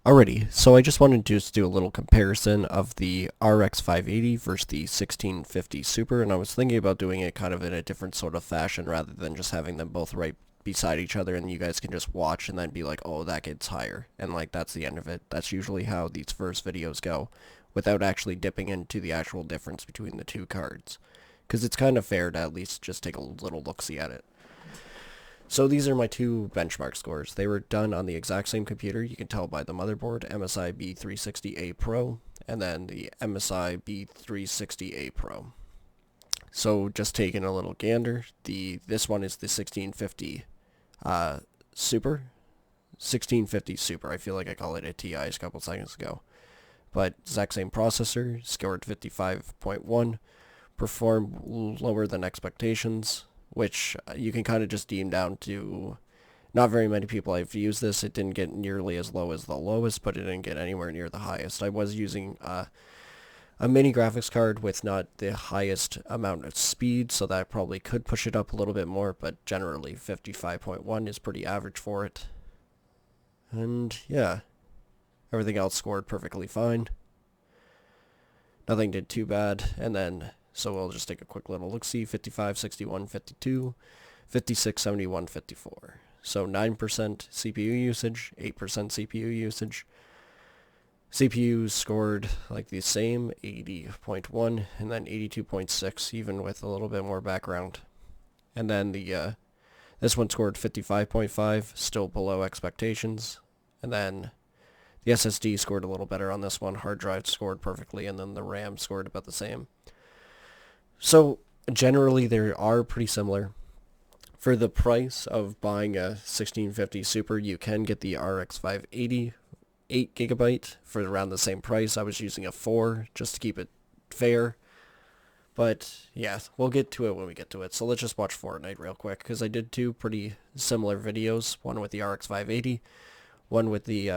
Alrighty, so I just wanted to just do a little comparison of the RX 580 versus the 1650 Super, and I was thinking about doing it kind of in a different sort of fashion rather than just having them both right beside each other and you guys can just watch and then be like, oh, that gets higher, and like that's the end of it. That's usually how these first videos go, without actually dipping into the actual difference between the two cards. Because it's kind of fair to at least just take a little look-see at it. So these are my two benchmark scores. They were done on the exact same computer. You can tell by the motherboard, MSI B360A Pro, and then the MSI B360A Pro. So just taking a little gander, this one is the 1650 Super. 1650 Super. I feel like I called it a TI a couple seconds ago. But exact same processor, scored 55.1, performed lower than expectations, which you can kind of just deem down to not very many people have used this. It didn't get nearly as low as the lowest, but it didn't get anywhere near the highest. I was using a mini graphics card with not the highest amount of speed, so that probably could push it up a little bit more, but generally 55.1 is pretty average for it. And yeah, everything else scored perfectly fine. Nothing did too bad, and then so we'll just take a quick little look-see, 55, 61, 52, 56, 71, 54. So 9% CPU usage, 8% CPU usage. CPU scored like the same, 80.1, and then 82.6, even with a little bit more background. And then this one scored 55.5, still below expectations. And then the SSD scored a little better on this one. Hard drive scored perfectly, and then the RAM scored about the same. So generally, they are pretty similar. For the price of buying a 1650 Super, you can get the RX 580 8GB for around the same price. I was using a 4 just to keep it fair. But yeah, we'll get to it when we get to it. So let's just watch Fortnite real quick, because I did two pretty similar videos. One with the RX 580, one with the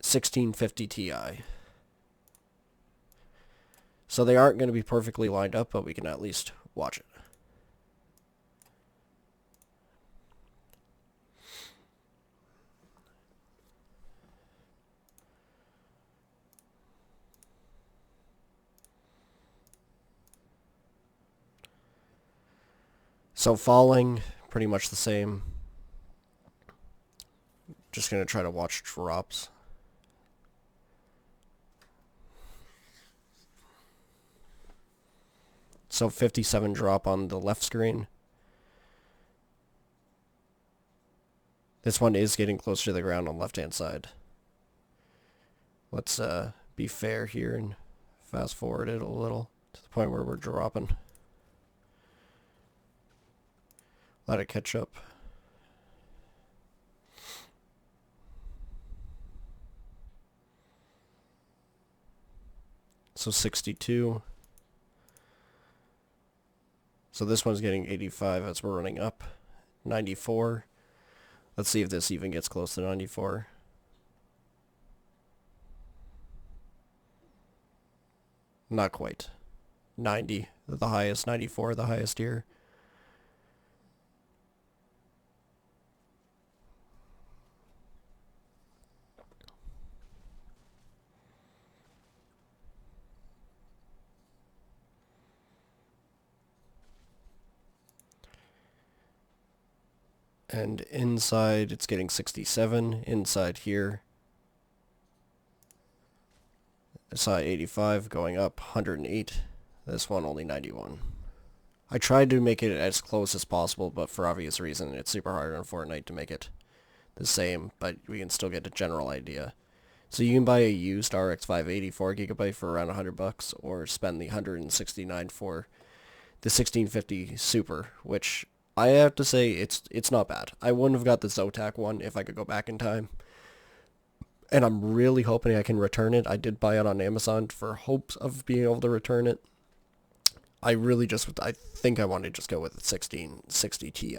1650 Ti. So they aren't going to be perfectly lined up, but we can at least watch it. So falling, pretty much the same. Just going to try to watch drops. So 57 drop on the left screen. This one is getting closer to the ground on the left-hand side. Let's be fair here and fast forward it a little to the point where we're dropping. Let it catch up. So 62. So this one's getting 85 as we're running up. 94. Let's see if this even gets close to 94. Not quite. 90, the highest. 94, the highest here. And inside, it's getting 67. Inside here, I saw 85 going up, 108. This one only 91. I tried to make it as close as possible, but for obvious reason, it's super hard on Fortnite to make it the same, but we can still get a general idea. So you can buy a used RX 580 4GB for around $100, or spend the 169 for the 1650 Super, which I have to say it's not bad. I wouldn't have got the Zotac one if I could go back in time. And I'm really hoping I can return it. I did buy it on Amazon for hopes of being able to return it. I think I want to just go with the 1660 Ti.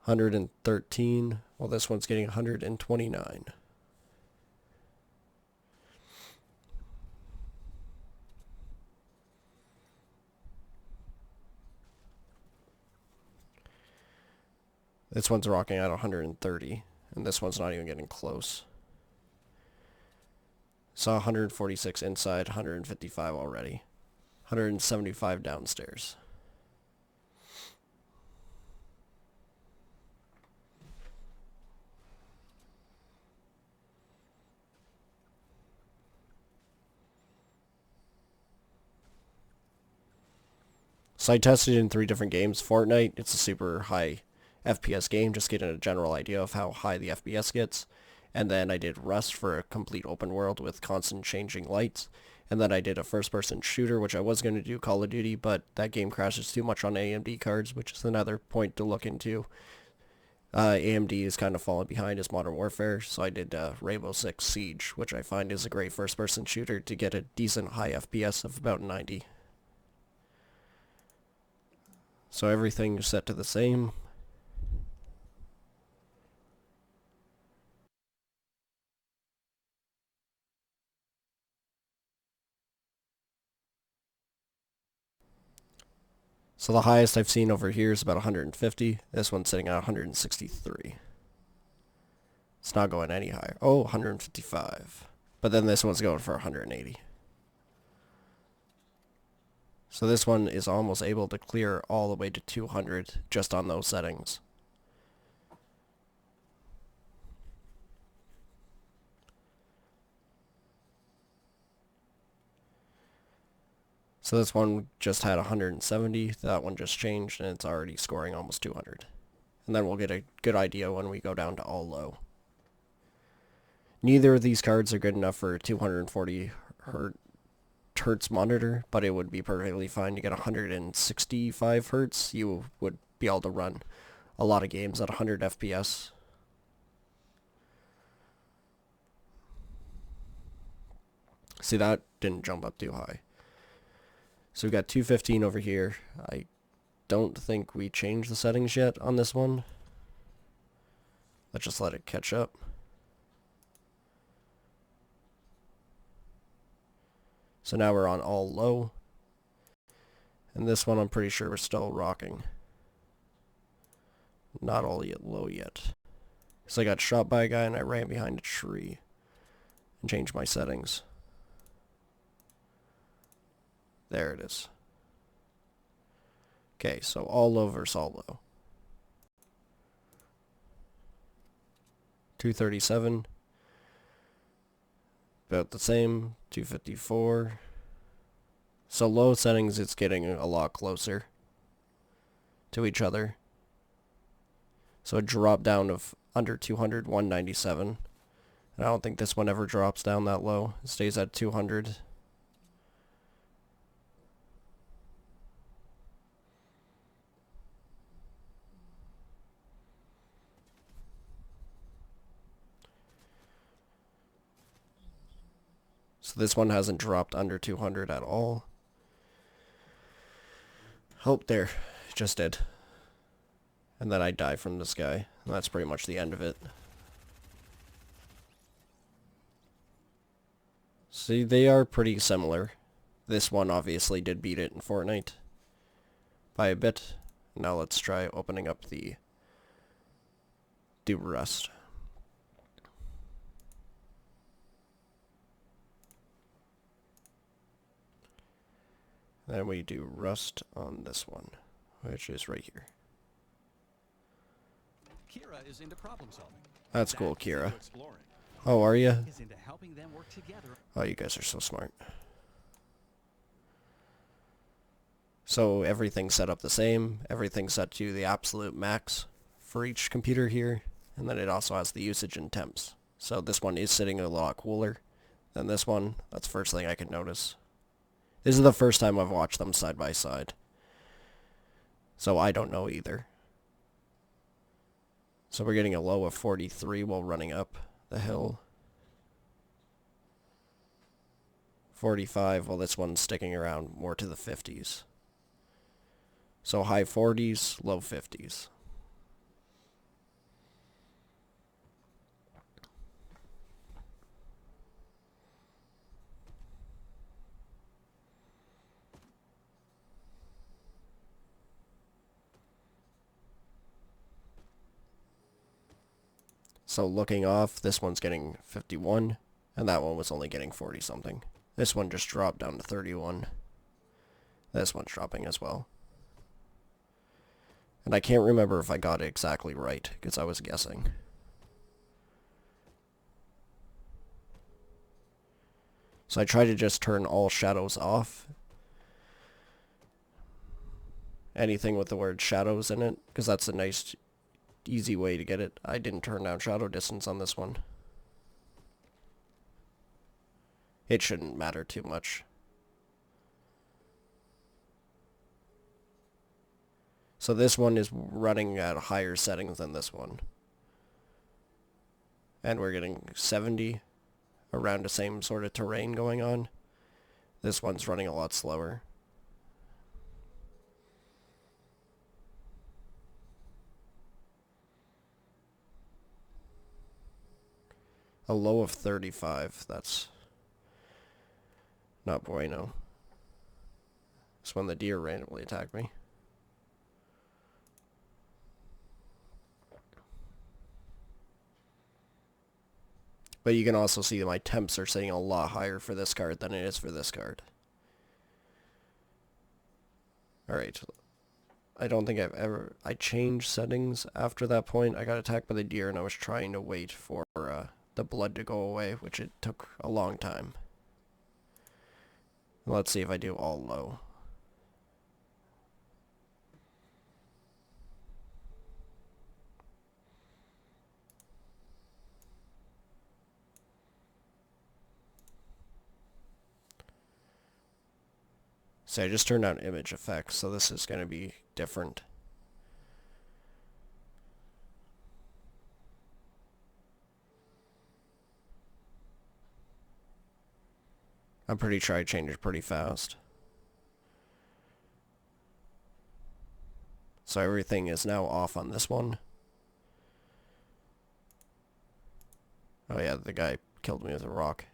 113. Well, this one's getting 129. This one's rocking at 130, and this one's not even getting close. Saw 146 inside, 155 already. 175 downstairs. So I tested in 3 different games. Fortnite, it's a super high FPS game, just getting a general idea of how high the FPS gets. And then I did Rust for a complete open world with constant changing lights. And then I did a first-person shooter, which I was going to do Call of Duty, but that game crashes too much on AMD cards, which is another point to look into. AMD is kind of falling behind as Modern Warfare, so I did Rainbow Six Siege, which I find is a great first-person shooter to get a decent high FPS of about 90. So everything is set to the same. So the highest I've seen over here is about 150. This one's sitting at 163. It's not going any higher. Oh, 155. But then this one's going for 180. So this one is almost able to clear all the way to 200 just on those settings. So this one just had 170, that one just changed, and it's already scoring almost 200. And then we'll get a good idea when we go down to all low. Neither of these cards are good enough for 240 hertz monitor, but it would be perfectly fine to get 165 hertz. You would be able to run a lot of games at 100 FPS. See, that didn't jump up too high. So we've got 215 over here. I don't think we changed the settings yet on this one. Let's just let it catch up. So now we're on all low. And this one I'm pretty sure we're still rocking. Not all low yet. So I got shot by a guy and I ran behind a tree and changed my settings. There it is. Okay, so all low versus all low. 237. About the same. 254. So low settings, it's getting a lot closer to each other. So a drop down of under 200, 197. And I don't think this one ever drops down that low. It stays at 200. So this one hasn't dropped under 200 at all. Oh, there. It just did. And then I die from this guy. And that's pretty much the end of it. See, they are pretty similar. This one obviously did beat it in Fortnite by a bit. Now let's try opening up the do Rust. Then we do Rust on this one, which is right here. Kira is into problem solving. That's cool, Kira. Oh, are you? Is into helping them work together. Oh, you guys are so smart. So everything's set up the same. Everything's set to the absolute max for each computer here. And then it also has the usage and temps. So this one is sitting a lot cooler than this one. That's the first thing I could notice. This is the first time I've watched them side by side. So I don't know either. So we're getting a low of 43 while running up the hill. 45 while this one's sticking around more to the 50s. So high 40s, low 50s. So looking off, this one's getting 51, and that one was only getting 40 something. This one just dropped down to 31. This one's dropping as well. And I can't remember if I got it exactly right, because I was guessing. So I try to just turn all shadows off. Anything with the word shadows in it, because that's a nice, easy way to get it. I didn't turn down shadow distance on this one. It shouldn't matter too much. So this one is running at higher settings than this one. And we're getting 70 around the same sort of terrain going on. This one's running a lot slower. A low of 35, that's not bueno. That's when the deer randomly attacked me. But you can also see that my temps are sitting a lot higher for this card than it is for this card. Alright. I don't think I changed settings after that point. I got attacked by the deer and I was trying to wait for the blood to go away, which it took a long time. Let's see if I do all low. So I just turned on image effects, so this is going to be different. I'm pretty sure I changed it pretty fast. So everything is now off on this one. Oh yeah, the guy killed me with a rock.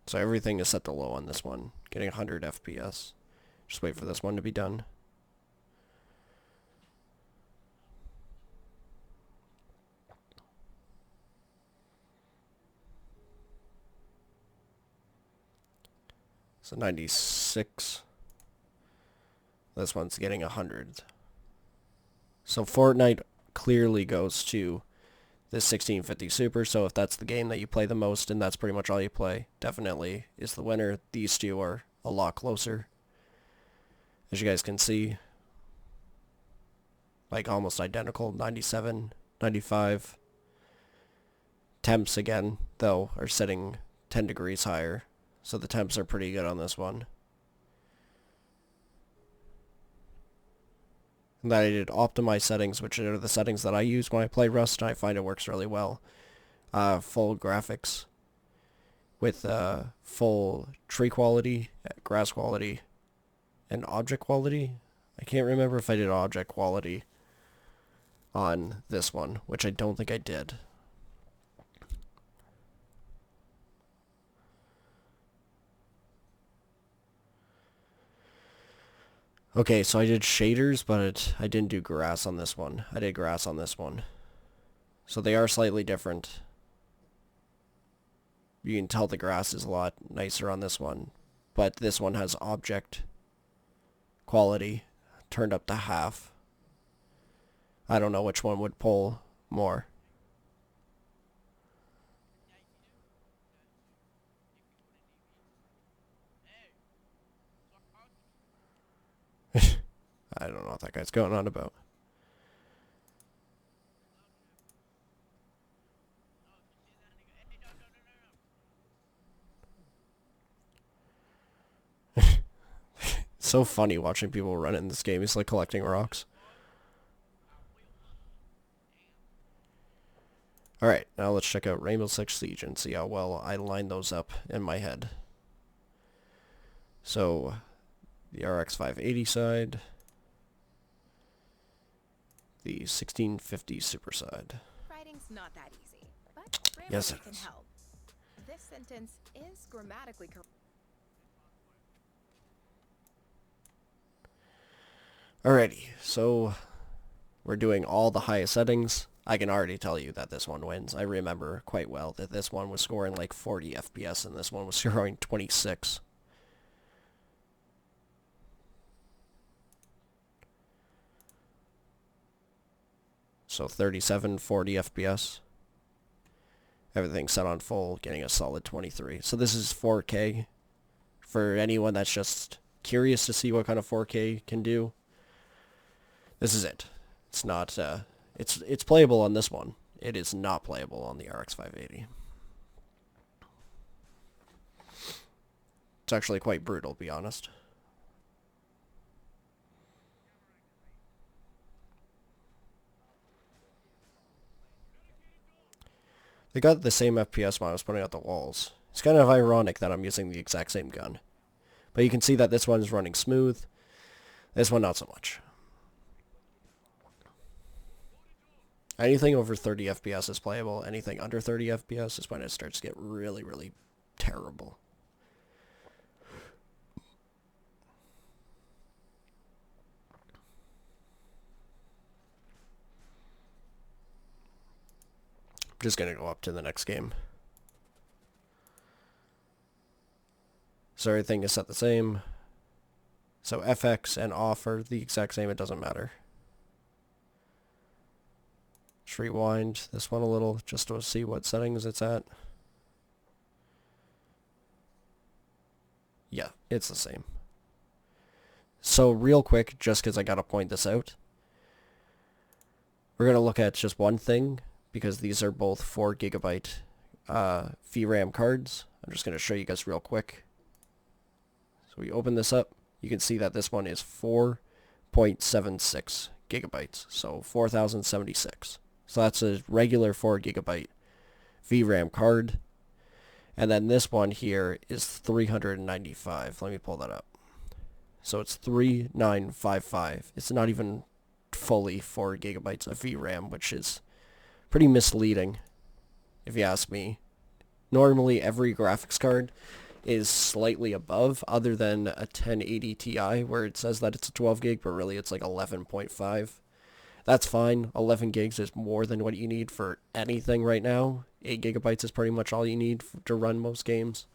So everything is set to low on this one, getting 100 FPS. Just wait for this one to be done. So 96. This one's getting 100. So Fortnite clearly goes to this 1650 Super, so if that's the game that you play the most and that's pretty much all you play, definitely is the winner. These two are a lot closer. As you guys can see, like almost identical, 97, 95. Temps again, though, are setting 10 degrees higher, so the temps are pretty good on this one. And then I did optimize settings, which are the settings that I use when I play Rust, and I find it works really well. Full graphics with full tree quality, grass quality, and object quality. I can't remember if I did object quality on this one, which I don't think I did. Okay, so I did shaders, but I didn't do grass on this one. I did grass on this one. So they are slightly different. You can tell the grass is a lot nicer on this one, but this one has object quality turned up to half. I don't know which one would pull more. I don't know what that guy's going on about. It's so funny watching people run in this game. It's like collecting rocks. Alright, now let's check out Rainbow Six Siege and see how well I line those up in my head. So, the RX 580 side, the 1650 Super side. Writing's not that easy, but Yes, Grammarly it can is. help. This sentence is grammatically correct. Alrighty, so we're doing all the highest settings. I can already tell you that this one wins. I remember quite well that this one was scoring like 40 FPS and this one was scoring 26. So 37, 40 FPS. Everything set on full, getting a solid 23. So this is 4K. For anyone that's just curious to see what kind of 4K can do, this is it. It's not, it's playable on this one. It is not playable on the RX 580. It's actually quite brutal, to be honest. They got the same FPS when I was putting out the walls. It's kind of ironic that I'm using the exact same gun. But you can see that this one is running smooth. This one not so much. Anything over 30 FPS is playable. Anything under 30 FPS is when it starts to get really, really terrible. I'm just going to go up to the next game. So everything is set the same. So FX and off are the exact same. It doesn't matter. Just rewind this one a little just to see what settings it's at. Yeah, it's the same. So real quick, just because I gotta point this out, we're gonna look at just one thing because these are both 4 GB VRAM cards. I'm just gonna show you guys real quick. So we open this up, you can see that this one is 4.76 gigabytes, so 4076. So that's a regular 4 GB VRAM card. And then this one here is 395. Let me pull that up. So it's 3955. It's not even fully 4 GB of VRAM, which is pretty misleading, if you ask me. Normally, every graphics card is slightly above, other than a 1080 Ti, where it says that it's a 12 gig, but really it's like 11.5. That's fine. 11 gigs is more than what you need for anything right now. 8 GB is pretty much all you need to run most games.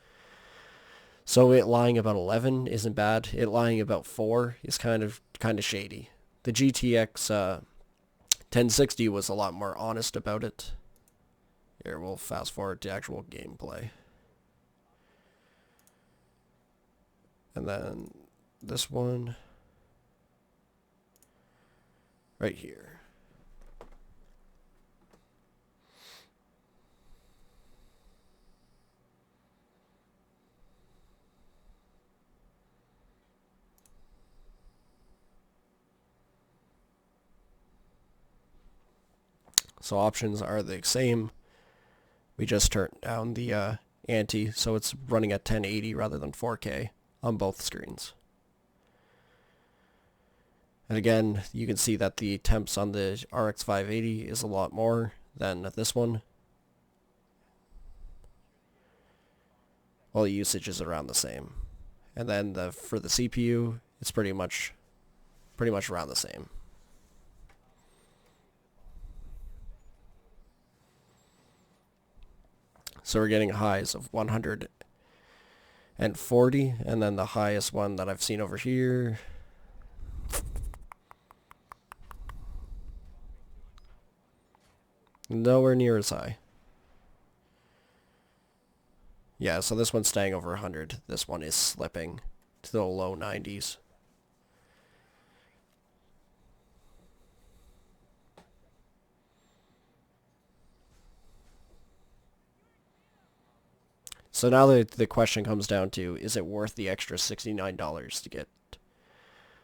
So it lying about 11 isn't bad. It lying about 4 is kind of shady. The GTX 1060 was a lot more honest about it. Here, we'll fast forward to actual gameplay. And then this one right here. So options are the same. We just turned down the ante, so it's running at 1080 rather than 4K on both screens. And again, you can see that the temps on the RX 580 is a lot more than this one. Well, the usage is around the same. And then for the CPU, it's pretty much around the same. So we're getting highs of 140, and then the highest one that I've seen over here, nowhere near as high. Yeah, so this one's staying over 100. This one is slipping to the low 90s. So now the question comes down to, is it worth the extra $69 to get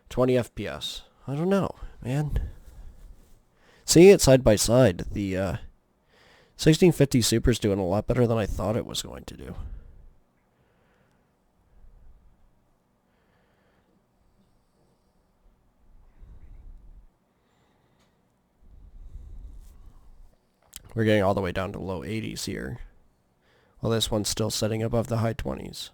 20 FPS? I don't know, man. Seeing it side by side, the 1650 Super's doing a lot better than I thought it was going to do. We're getting all the way down to low 80s here. Well, this one's still setting above the high 20s.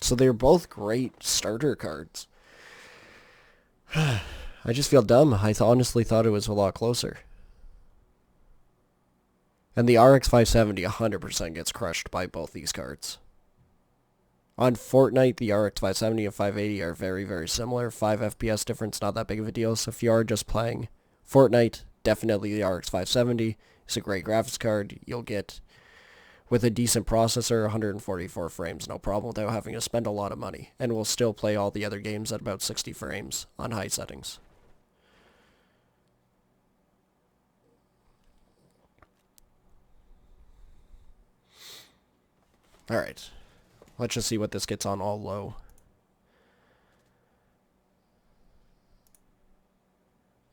So they're both great starter cards. I just feel dumb. I honestly thought it was a lot closer. And the RX 570 100% gets crushed by both these cards. On Fortnite, the RX 570 and 580 are very, very similar. 5 FPS difference, not that big of a deal. So if you are just playing Fortnite, definitely the RX 570 is a great graphics card. You'll get, with a decent processor, 144 frames, no problem without having to spend a lot of money. And will still play all the other games at about 60 frames on high settings. Alright. Let's just see what this gets on all low.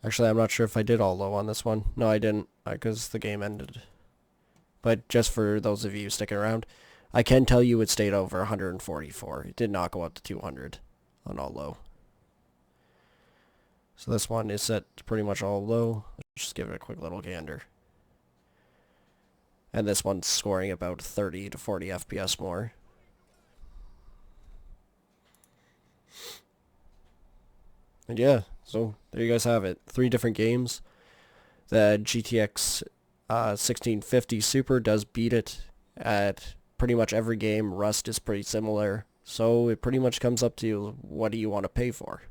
Actually, I'm not sure if I did all low on this one. No, I didn't, because the game ended. But just for those of you sticking around, I can tell you it stayed over 144. It did not go up to 200 on all low. So this one is set to pretty much all low. Let's just give it a quick little gander. And this one's scoring about 30 to 40 FPS more. And yeah, so there you guys have it. 3 different games. The GTX 1650 Super does beat it at pretty much every game. Rust is pretty similar. So it pretty much comes up to what do you want to pay for.